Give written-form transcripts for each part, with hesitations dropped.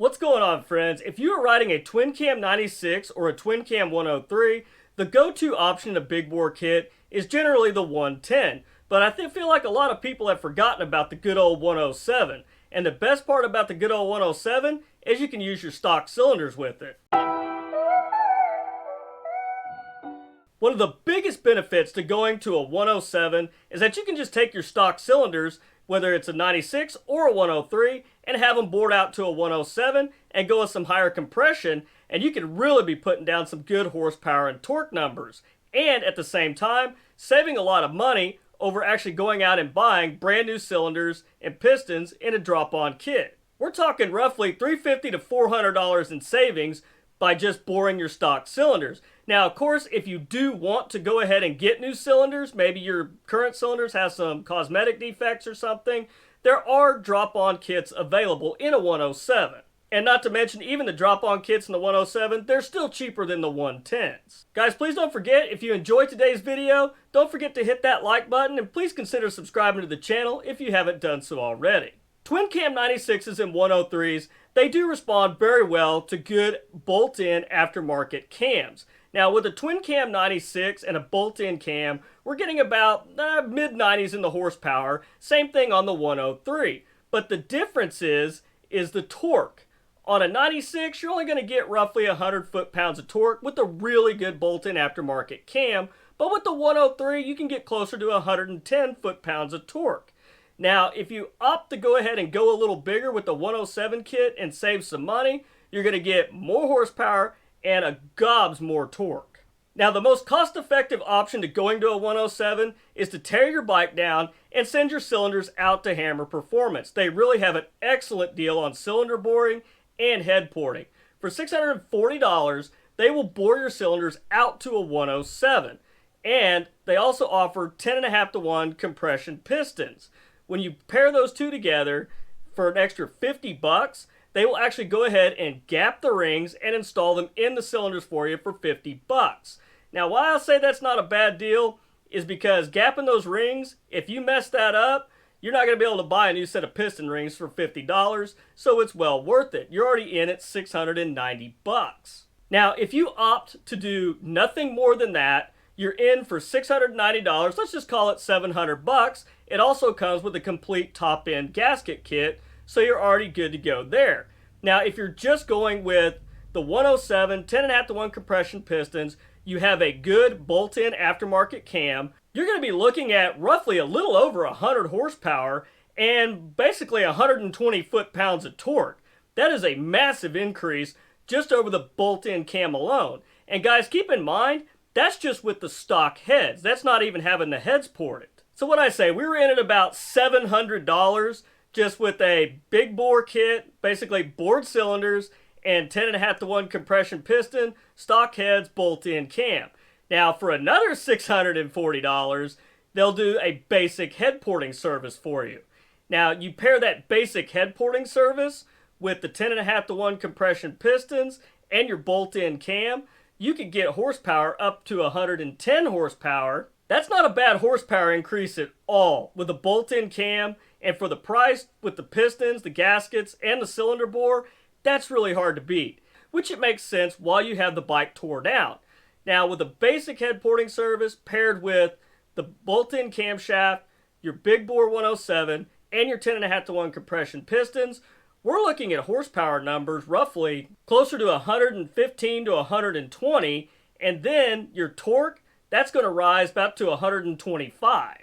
What's going on, friends? If you are riding a twin cam 96 or a twin cam 103, the go-to option in a big bore kit is generally the 110. But I feel like a lot of people have forgotten about the good old 107. And the best part about the good old 107 is you can use your stock cylinders with it. One of the biggest benefits to going to a 107 is that you can just take your stock cylinders, whether it's a 96 or a 103, and have them bored out to a 107 and go with some higher compression, and you can really be putting down some good horsepower and torque numbers. And at the same time, saving a lot of money over actually going out and buying brand new cylinders and pistons in a drop-on kit. We're talking roughly $350 to $400 in savings by just boring your stock cylinders. Now, of course, if you do want to go ahead and get new cylinders, maybe your current cylinders have some cosmetic defects or something, there are drop-on kits available in a 107. And not to mention, even the drop-on kits in the 107, they're still cheaper than the 110s. Guys, please don't forget, if you enjoyed today's video, don't forget to hit that like button, and please consider subscribing to the channel if you haven't done so already. Twin cam 96s and 103s, they do respond very well to good bolt-in aftermarket cams. Now, with a twin cam 96 and a bolt-in cam, we're getting about mid-90s in the horsepower. Same thing on the 103. But the difference is the torque. On a 96, you're only going to get roughly 100 foot-pounds of torque with a really good bolt-in aftermarket cam. But with the 103, you can get closer to 110 foot-pounds of torque. Now, if you opt to go ahead and go a little bigger with the 107 kit and save some money, you're going to get more horsepower and a gobs more torque. Now, the most cost-effective option to going to a 107 is to tear your bike down and send your cylinders out to Hammer Performance. They really have an excellent deal on cylinder boring and head porting. For $640, they will bore your cylinders out to a 107. And they also offer 10.5 to 1 compression pistons. When you pair those two together for an extra $50, they will actually go ahead and gap the rings and install them in the cylinders for you for $50. Now, why I say that's not a bad deal is because gapping those rings, if you mess that up, you're not going to be able to buy a new set of piston rings for $50, so it's well worth it. You're already in at $690. Now, if you opt to do nothing more than that, you're in for $690. Let's just call it $700. It also comes with a complete top-end gasket kit, so you're already good to go there. Now, if you're just going with the 107 10.5 to 1 compression pistons, you have a good bolt-in aftermarket cam, you're going to be looking at roughly a little over 100 horsepower and basically 120 foot-pounds of torque. That is a massive increase just over the bolt-in cam alone. And guys, keep in mind, that's just with the stock heads. That's not even having the heads ported. So what I say, we were in at about $700 just with a big bore kit, basically bored cylinders, and 10.5 to 1 compression piston, stock heads, bolt-in cam. Now, for another $640, they'll do a basic head porting service for you. Now, you pair that basic head porting service with the 10.5 to 1 compression pistons and your bolt-in cam, you could get horsepower up to 110 horsepower. That's not a bad horsepower increase at all with a bolt-in cam, and for the price with the pistons, the gaskets, and the cylinder bore, that's really hard to beat, which it makes sense while you have the bike tore down. Now, with a basic head porting service paired with the bolt-in camshaft, your big bore 107, and your 10.5 to 1 compression pistons, we're looking at horsepower numbers roughly closer to 115 to 120, and then your torque, that's going to rise about to 125.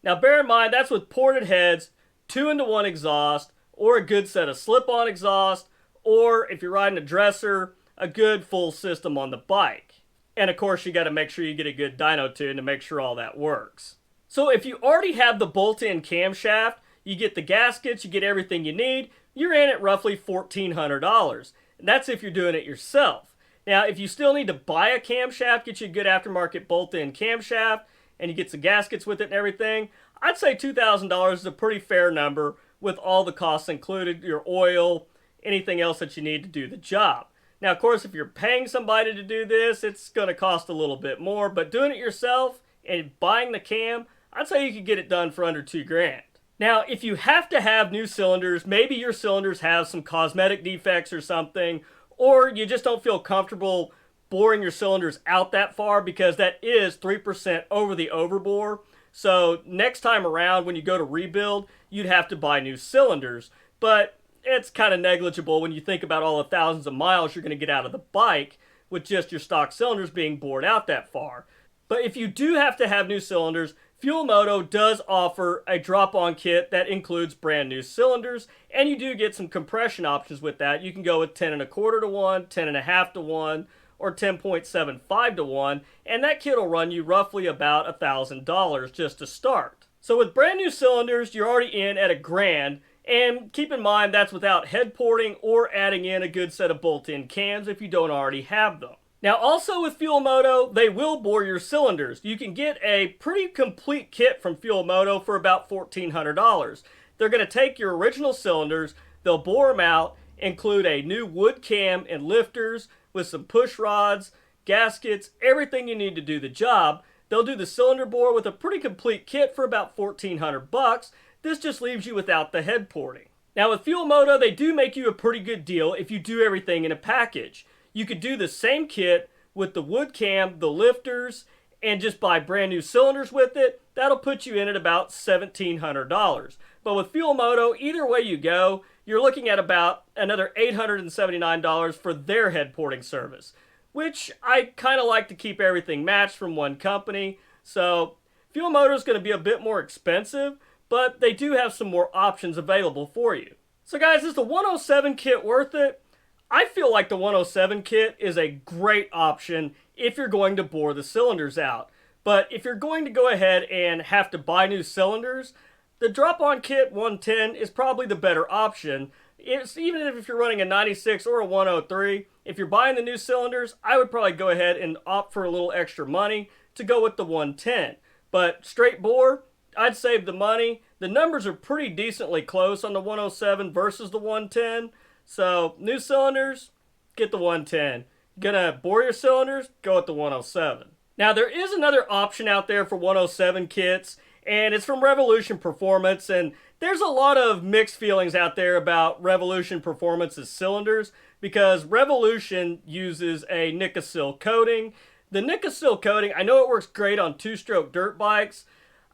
Now, bear in mind, that's with ported heads, 2-in-1 exhaust, or a good set of slip-on exhaust, or if you're riding a dresser, a good full system on the bike. And of course, you got to make sure you get a good dyno tune to make sure all that works. So if you already have the bolt-in camshaft, you get the gaskets, you get everything you need, you're in at roughly $1,400. And that's if you're doing it yourself. Now, if you still need to buy a camshaft, get you a good aftermarket bolt-in camshaft, and you get some gaskets with it and everything, I'd say $2,000 is a pretty fair number with all the costs included, your oil, anything else that you need to do the job. Now, of course, if you're paying somebody to do this, it's going to cost a little bit more, but doing it yourself and buying the cam, I'd say you could get it done for under $2,000. Now, if you have to have new cylinders, maybe your cylinders have some cosmetic defects or something, or you just don't feel comfortable boring your cylinders out that far, because that is 3% over the overbore. So next time around when you go to rebuild, you'd have to buy new cylinders. But it's kind of negligible when you think about all the thousands of miles you're going to get out of the bike with just your stock cylinders being bored out that far. But if you do have to have new cylinders, Moto does offer a drop-on kit that includes brand new cylinders, and you do get some compression options with that. You can go with 10 1/4 to 1, 10 1/2 to 1, or 10.75 to 1, and that kit will run you roughly about $1,000 just to start. So with brand new cylinders, you're already in at $1,000, and keep in mind that's without head porting or adding in a good set of bolt-in cams if you don't already have them. Now also with Moto, they will bore your cylinders. You can get a pretty complete kit from Moto for about $1,400. They're going to take your original cylinders, they'll bore them out, include a new wood cam and lifters with some push rods, gaskets, everything you need to do the job. They'll do the cylinder bore with a pretty complete kit for about $1,400. This just leaves you without the head porting. Now with Moto, they do make you a pretty good deal if you do everything in a package. You could do the same kit with the wood cam, the lifters, and just buy brand new cylinders with it. That'll put you in at about $1,700. But with Moto, either way you go, you're looking at about another $879 for their head porting service, which I kind of like to keep everything matched from one company. So Moto is going to be a bit more expensive, but they do have some more options available for you. So guys, is the 107 kit worth it? I feel like the 107 kit is a great option if you're going to bore the cylinders out. But if you're going to go ahead and have to buy new cylinders, the drop-on kit 110 is probably the better option. Even if you're running a 96 or a 103, if you're buying the new cylinders, I would probably go ahead and opt for a little extra money to go with the 110. But straight bore, I'd save the money. The numbers are pretty decently close on the 107 versus the 110. So, new cylinders, get the 110. Gonna bore your cylinders, go with the 107. Now, there is another option out there for 107 kits, and it's from Revolution Performance, and there's a lot of mixed feelings out there about Revolution Performance's cylinders, because Revolution uses a Nicosil coating. The Nicosil coating, I know it works great on two-stroke dirt bikes.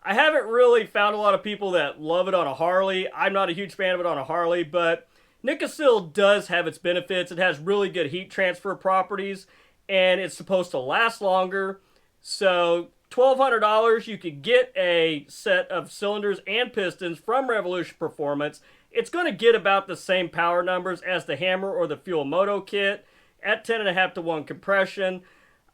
I haven't really found a lot of people that love it on a Harley. I'm not a huge fan of it on a Harley, but Nicosil does have its benefits. It has really good heat transfer properties, and it's supposed to last longer. So $1,200, you could get a set of cylinders and pistons from Revolution Performance. It's going to get about the same power numbers as the Hammer or the Moto kit at 10 1/2 to 1 compression.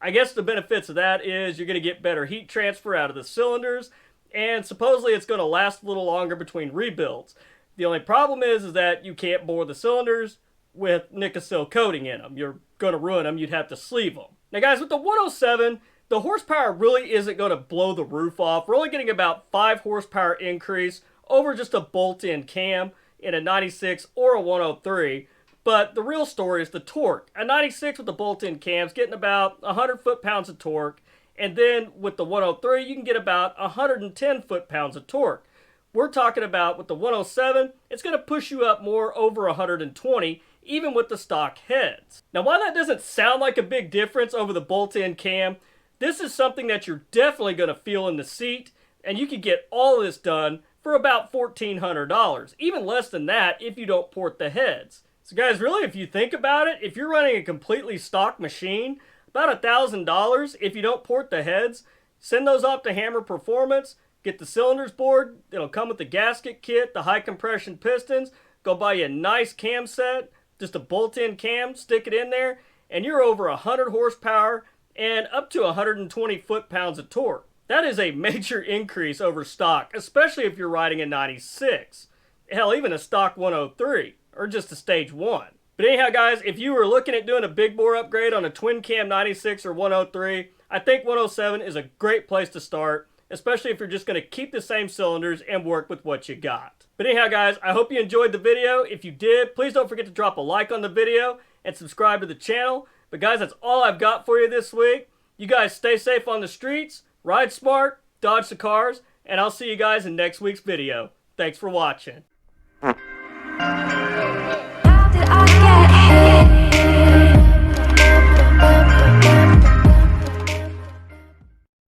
I guess the benefits of that is you're going to get better heat transfer out of the cylinders, and supposedly it's going to last a little longer between rebuilds. The only problem is that you can't bore the cylinders with Nicosil coating in them. You're going to ruin them. You'd have to sleeve them. Now guys, with the 107, the horsepower really isn't going to blow the roof off. We're only getting about 5 horsepower increase over just a bolt-in cam in a 96 or a 103. But the real story is the torque. A 96 with the bolt-in cam's getting about 100 foot-pounds of torque. And then with the 103, you can get about 110 foot-pounds of torque. We're talking about with the 107, it's going to push you up more over 120, even with the stock heads. Now, while that doesn't sound like a big difference over the bolt-in cam, this is something that you're definitely going to feel in the seat, and you can get all of this done for about $1,400, even less than that if you don't port the heads. So guys, really, if you think about it, if you're running a completely stock machine, about $1,000 if you don't port the heads. Send those off to Hammer Performance. Get the cylinders bored. It'll come with the gasket kit, the high compression pistons. Go buy you a nice cam set, just a bolt-in cam, stick it in there, and you're over 100 horsepower and up to 120 foot-pounds of torque. That is a major increase over stock, especially if you're riding a 96. Hell, even a stock 103, or just a stage 1. But anyhow, guys, if you were looking at doing a big bore upgrade on a twin cam 96 or 103, I think 107 is a great place to start, especially if you're just going to keep the same cylinders and work with what you got. But anyhow, guys, I hope you enjoyed the video. If you did, please don't forget to drop a like on the video and subscribe to the channel. But guys, that's all I've got for you this week. You guys stay safe on the streets, ride smart, dodge the cars, and I'll see you guys in next week's video. Thanks for watching.